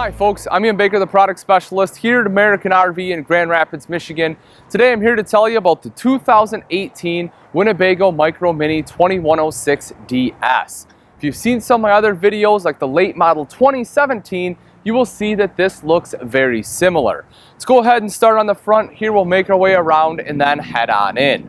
Hi folks, I'm Ian Baker, the product specialist here at American RV in Grand Rapids, Michigan. Today I'm here to tell you about the 2018 Winnebago Micro Mini 2106 DS. If you've seen some of my other videos like the late model 2017, you will see that this looks very similar. Let's go ahead and start on the front. Here we'll make our way around and then head on in.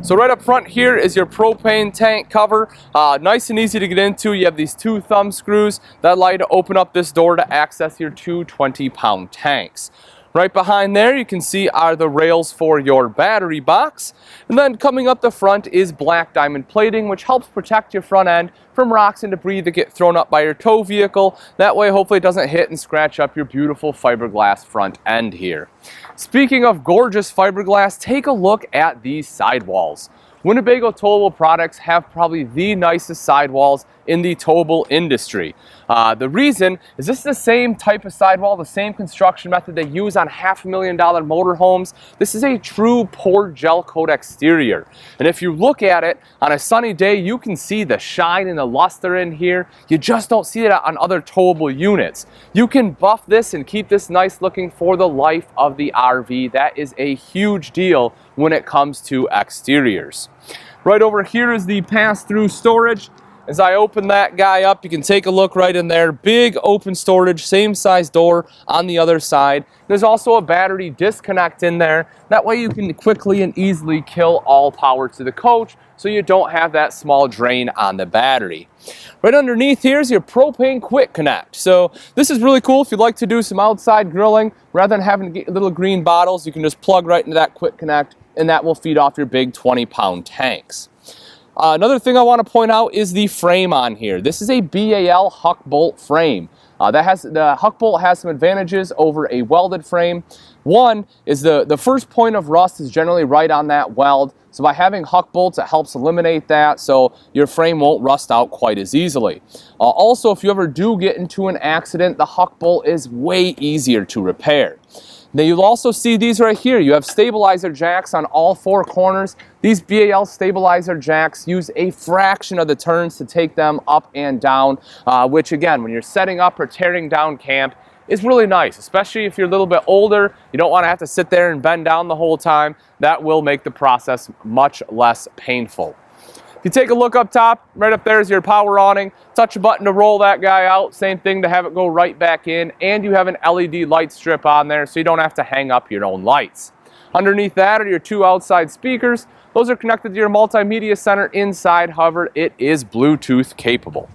So right up front here is your propane tank cover. Nice and easy to get into. You have these two thumb screws that allow you to open up this door to access your two 20-pound tanks. Right behind there you can see are the rails for your battery box. And then coming up the front is black diamond plating, which helps protect your front end from rocks and debris that get thrown up by your tow vehicle. That way hopefully it doesn't hit and scratch up your beautiful fiberglass front end here. Speaking of gorgeous fiberglass, take a look at these sidewalls. Winnebago towable products have probably the nicest sidewalls in the towable industry. The reason is this is the same type of sidewall, the same construction method they use on $500,000 motorhomes. This is a true poured gel coat exterior. And if you look at it on a sunny day, you can see the shine and the luster in here. You just don't see it on other towable units. You can buff this and keep this nice looking for the life of the RV. That is a huge deal when it comes to exteriors. Right over here is the pass-through storage. As I open that guy up, you can take a look right in there. Big open storage, same size door on the other side. There's also a battery disconnect in there. That way you can quickly and easily kill all power to the coach so you don't have that small drain on the battery. Right underneath here is your propane quick connect. So this is really cool if you'd like to do some outside grilling. Rather than having to get little green bottles, you can just plug right into that quick connect and that will feed off your big 20-pound tanks. Another thing I want to point out is the frame on here. This is a BAL huck bolt frame. The huck bolt has some advantages over a welded frame. One is the first point of rust is generally right on that weld. So by having huck bolts, it helps eliminate that so your frame won't rust out quite as easily. Also, if you ever do get into an accident, the huck bolt is way easier to repair. Now you'll also see these right here. You have stabilizer jacks on all four corners. These BAL stabilizer jacks use a fraction of the turns to take them up and down, which again, when you're setting up or tearing down camp, is really nice, especially if you're a little bit older. You don't want to have to sit there and bend down the whole time. That will make the process much less painful. If you take a look up top, right up there is your power awning. Touch a button to roll that guy out. Same thing to have it go right back in. And you have an LED light strip on there so you don't have to hang up your own lights. Underneath that are your two outside speakers. Those are connected to your multimedia center inside. However, it is Bluetooth capable.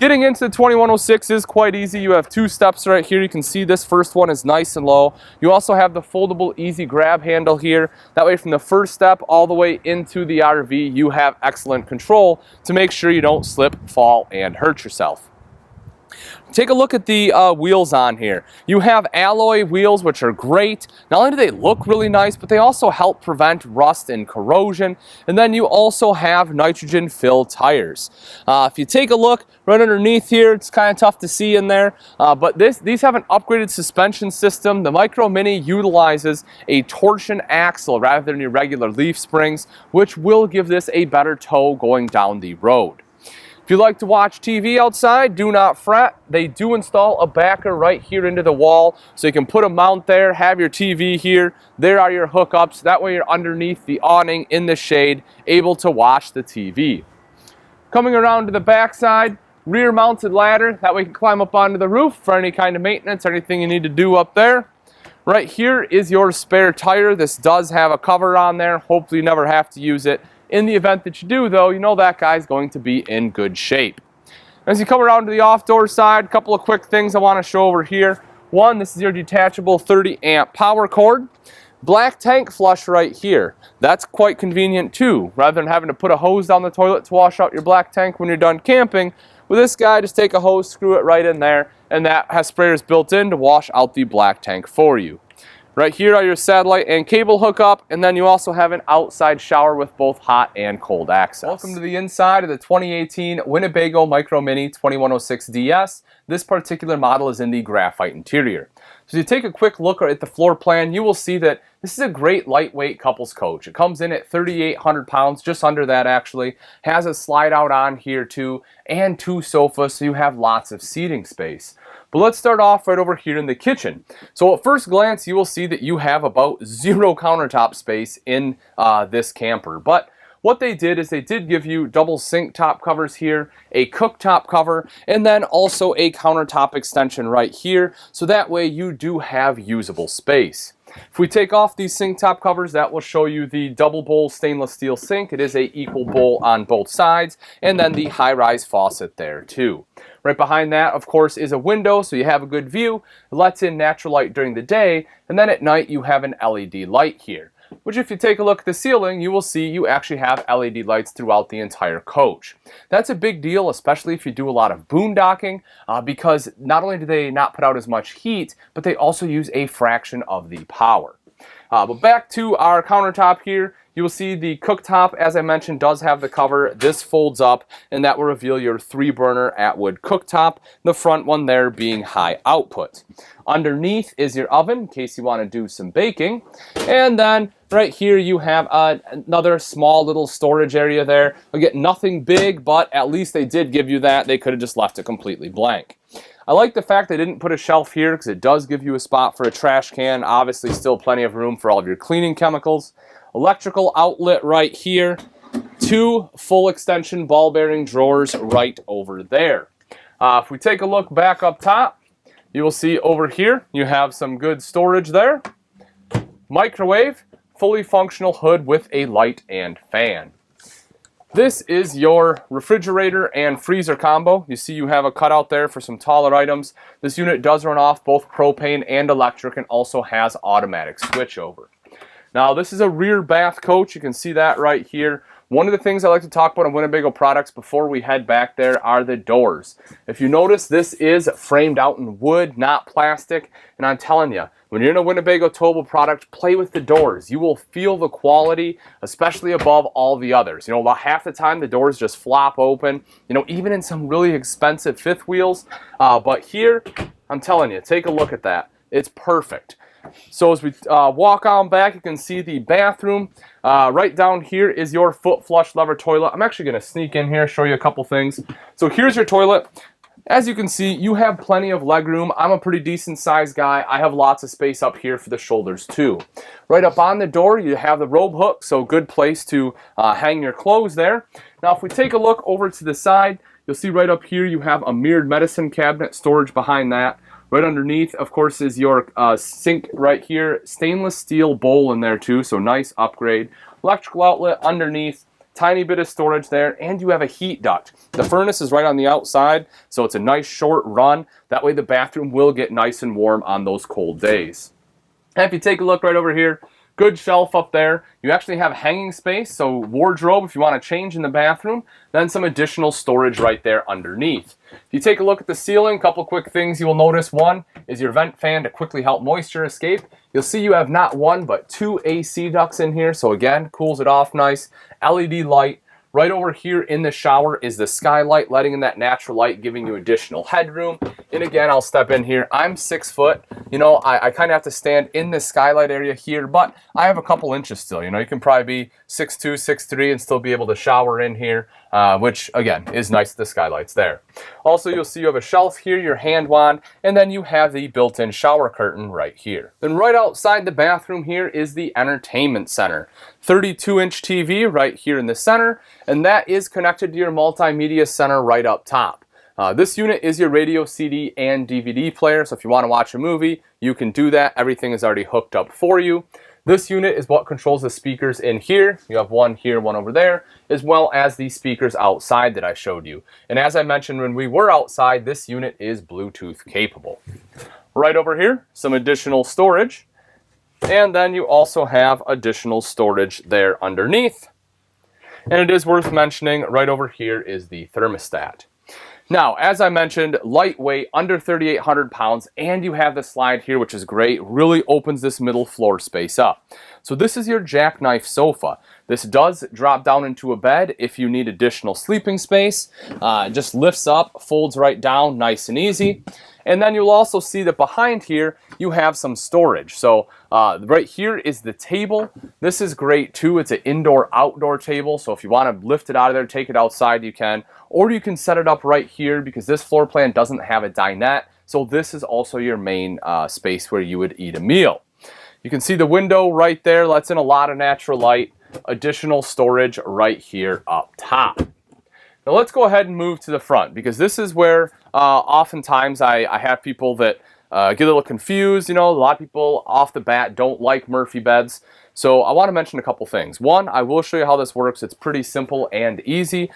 Getting into the 2106 is quite easy. You have two steps right here. You can see this first one is nice and low. You also have the foldable easy grab handle here. That way from the first step all the way into the RV, you have excellent control to make sure you don't slip, fall, and hurt yourself. Take a look at the wheels on here. You have alloy wheels, which are great. Not only do they look really nice, but they also help prevent rust and corrosion. And then you also have nitrogen filled tires. If you take a look right underneath here, it's kind of tough to see in there, but these have an upgraded suspension system. The Micro Mini utilizes a torsion axle rather than your regular leaf springs, which will give this a better tow going down the road. If you like to watch TV outside, do not fret. They do install a backer right here into the wall, so you can put a mount there, have your TV here. There are your hookups. That way you're underneath the awning in the shade, able to watch the TV. Coming around to the back side, rear mounted ladder. That way you can climb up onto the roof for any kind of maintenance or anything you need to do up there. Right here is your spare tire. This does have a cover on there. Hopefully you never have to use it. In the event that you do, though, you know that guy's going to be in good shape. As you come around to the off-door side, a couple of quick things I want to show over here. One, this is your detachable 30-amp power cord. Black tank flush right here. That's quite convenient too. Rather than having to put a hose down the toilet to wash out your black tank when you're done camping, with this guy, just take a hose, screw it right in there, and that has sprayers built in to wash out the black tank for you. Right here are your satellite and cable hookup, and then you also have an outside shower with both hot and cold access. Welcome to the inside of the 2018 Winnebago Micro Mini 2106 DS. This particular model is in the graphite interior. So if you take a quick look at the floor plan, you will see that this is a great lightweight couples coach. It comes in at 3,800 pounds, just under that actually. Has a slide out on here too, and two sofas, so you have lots of seating space. But let's start off right over here in the kitchen. So at first glance, you will see that you have about zero countertop space in this camper. But what they did is they did give you double sink top covers here, a cooktop cover, and then also a countertop extension right here. So that way you do have usable space. If we take off these sink top covers, that will show you the double bowl stainless steel sink. It is a equal bowl on both sides, and then the high-rise faucet there too. Right behind that, of course, is a window, so you have a good view. It lets in natural light during the day, and then at night you have an LED light here, which if you take a look at the ceiling, you will see you actually have LED lights throughout the entire coach. That's a big deal, especially if you do a lot of boondocking, because not only do they not put out as much heat, but they also use a fraction of the power. But back to our countertop here, you will see the cooktop, as I mentioned, does have the cover. This folds up, and that will reveal your 3-burner Atwood cooktop, the front one there being high output. Underneath is your oven, in case you want to do some baking. And then right here you have another small little storage area there. Again, nothing big, but at least they did give you that. They could have just left it completely blank. I like the fact they didn't put a shelf here because it does give you a spot for a trash can. Obviously still plenty of room for all of your cleaning chemicals. Electrical outlet right here. 2 full extension ball bearing drawers right over there. If we take a look back up top, you will see over here you have some good storage there. Microwave, fully functional hood with a light and fan. This is your refrigerator and freezer combo. You see you have a cutout there for some taller items. This unit does run off both propane and electric and also has automatic switchover. Now this is a rear bath coach. You can see that right here. One of the things I like to talk about on Winnebago products before we head back there are the doors. If you notice, this is framed out in wood, not plastic. And I'm telling you, when you're in a Winnebago towable product, play with the doors. You will feel the quality, especially above all the others. You know, about half the time the doors just flop open, you know, even in some really expensive fifth wheels. But here, I'm telling you, take a look at that. It's perfect. So as we walk on back, you can see the bathroom. Right down here is your foot flush lever toilet. I'm actually going to sneak in here, show you a couple things. So here's your toilet. As you can see, you have plenty of leg room. I'm a pretty decent sized guy. I have lots of space up here for the shoulders too. Right up on the door, you have the robe hook, so good place to hang your clothes there. Now if we take a look over to the side, you'll see right up here you have a mirrored medicine cabinet, storage behind that. Right underneath, of course, is your sink right here. Stainless steel bowl in there too, so nice upgrade. Electrical outlet underneath, tiny bit of storage there, and you have a heat duct. The furnace is right on the outside, so it's a nice short run. That way the bathroom will get nice and warm on those cold days. And if you take a look right over here, good shelf up there. You actually have hanging space, so wardrobe if you want to change in the bathroom, then some additional storage right there underneath. If you take a look at the ceiling, a couple quick things you will notice. One is your vent fan to quickly help moisture escape. You'll see you have not 1 but 2 AC ducts in here, so again, cools it off nice. LED light. Right over here in the shower is the skylight, letting in that natural light, giving you additional headroom. And again, I'll step in here. I'm 6 foot. You know, I kind of have to stand in the skylight area here, but I have a couple inches still. You know, you can probably be 6'2", 6'3", and still be able to shower in here, which again is nice. The skylight's there. Also, you'll see you have a shelf here, your hand wand, and then you have the built-in shower curtain right here. Then right outside the bathroom here is the entertainment center. 32-inch TV right here in the center, and that is connected to your multimedia center right up top. This unit is your radio, CD, and DVD player, so if you want to watch a movie, you can do that. Everything is already hooked up for you. This unit is what controls the speakers in here. You have one here, one over there, as well as the speakers outside that I showed you. And as I mentioned when we were outside, this unit is Bluetooth capable. Right over here, some additional storage. And then you also have additional storage there underneath. And it is worth mentioning, right over here is the thermostat. Now, as I mentioned, lightweight, under 3,800 pounds, and you have the slide here, which is great. Really opens this middle floor space up. So this is your jackknife sofa. This does drop down into a bed if you need additional sleeping space. Just lifts up, folds right down, nice and easy. And then you'll also see that behind here, you have some storage. So right here is the table. This is great too. It's an indoor-outdoor table. So if you want to lift it out of there, take it outside, you can. Or you can set it up right here because this floor plan doesn't have a dinette. So this is also your main space where you would eat a meal. You can see the window right there, lets in a lot of natural light. Additional storage right here up top. Now let's go ahead and move to the front, because this is where oftentimes I have people that get a little confused. You know, a lot of people off the bat don't like Murphy beds. So I want to mention a couple things. One, I will show you how this works. It's pretty simple and easy.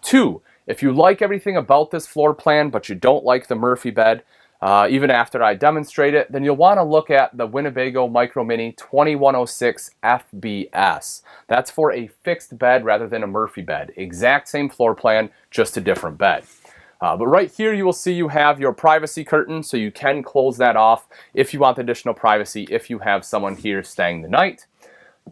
Two, if you like everything about this floor plan, but you don't like the Murphy bed, even after I demonstrate it, then you'll want to look at the Winnebago Micro Mini 2106 FBS. That's for a fixed bed rather than a Murphy bed. Exact same floor plan, just a different bed. But right here you will see you have your privacy curtain, so you can close that off if you want additional privacy if you have someone here staying the night.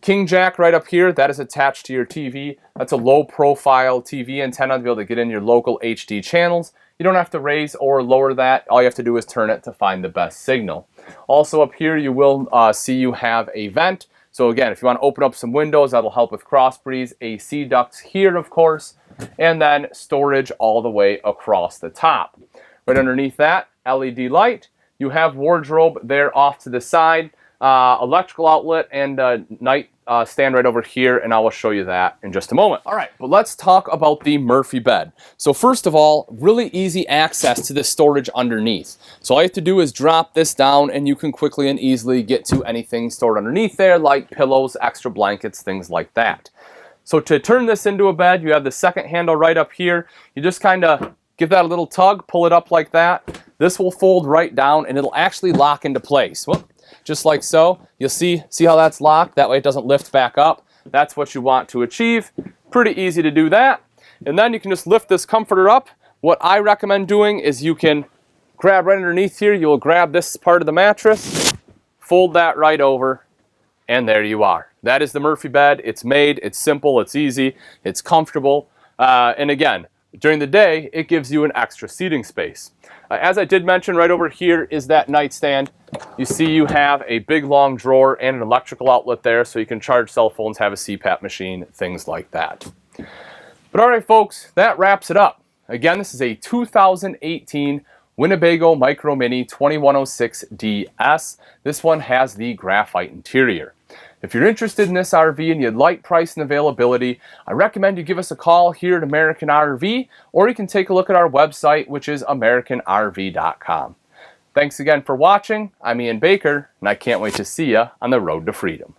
King jack right up here, that is attached to your TV. That's a low profile TV antenna to be able to get in your local HD channels. You don't have to raise or lower that. All you have to do is turn it to find the best signal. Also up here you will see you have a vent. So again, if you want to open up some windows, that'll help with cross breeze. AC ducts here, of course, and then storage all the way across the top. Right underneath that, LED light. You have wardrobe there off to the side. Electrical outlet and night stand right over here, and I will show you that in just a moment. All right, but let's talk about the Murphy bed. So first of all, really easy access to the storage underneath. So all you have to do is drop this down, and you can quickly and easily get to anything stored underneath there, like pillows, extra blankets, things like that. So to turn this into a bed, you have the second handle right up here. You just kind of give that a little tug, pull it up like that. This will fold right down, and it'll actually lock into place. Whoop. Just like so. You'll see how that's locked. That way it doesn't lift back up. That's what you want to achieve. Pretty easy to do that. And then you can just lift this comforter up. What I recommend doing is you can grab right underneath here. You'll grab this part of the mattress, fold that right over, and there you are. That is the Murphy bed. It's made, it's simple, it's easy, it's comfortable. And again, during the day, it gives you an extra seating space. As I did mention, right over here is that nightstand. You see you have a big long drawer and an electrical outlet there, so you can charge cell phones, have a CPAP machine, things like that. But all right, folks, that wraps it up. Again, this is a 2018 Winnebago Micro Mini 2106 DS. This one has the graphite interior. If you're interested in this RV and you'd like price and availability, I recommend you give us a call here at American RV, or you can take a look at our website, which is AmericanRV.com. Thanks again for watching. I'm Ian Baker, and I can't wait to see you on the road to freedom.